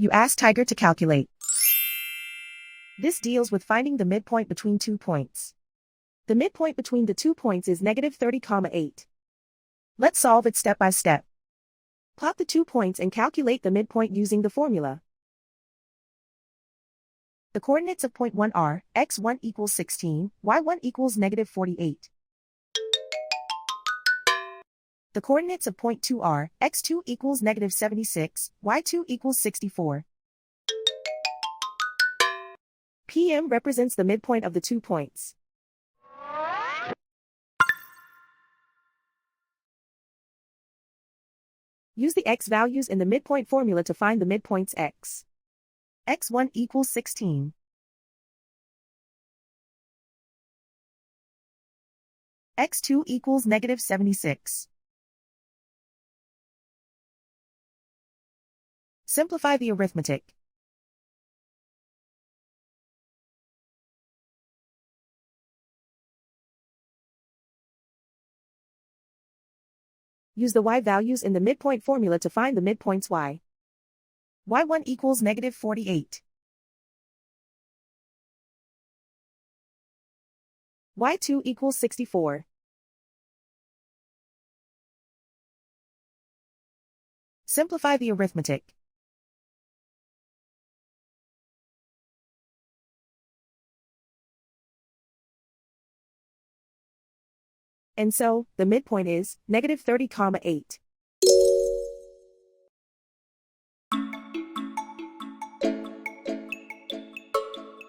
You ask Tiger to calculate. This deals with finding the midpoint between 2 points. The midpoint between the 2 points is -30,8. Let's solve it step by step. Plot the 2 points and calculate the midpoint using the formula. The coordinates of point 1 are x1 equals 16, y1 equals -48. The coordinates of point 2 are x2 equals -76, y2 equals 64. PM represents the midpoint of the 2 points. Use the x values in the midpoint formula to find the midpoints x. x1 equals 16. x2 equals -76. Simplify the arithmetic. Use the y values in the midpoint formula to find the midpoints y. y1 equals -48. y2 equals 64. Simplify the arithmetic. And so, the midpoint is -30,8.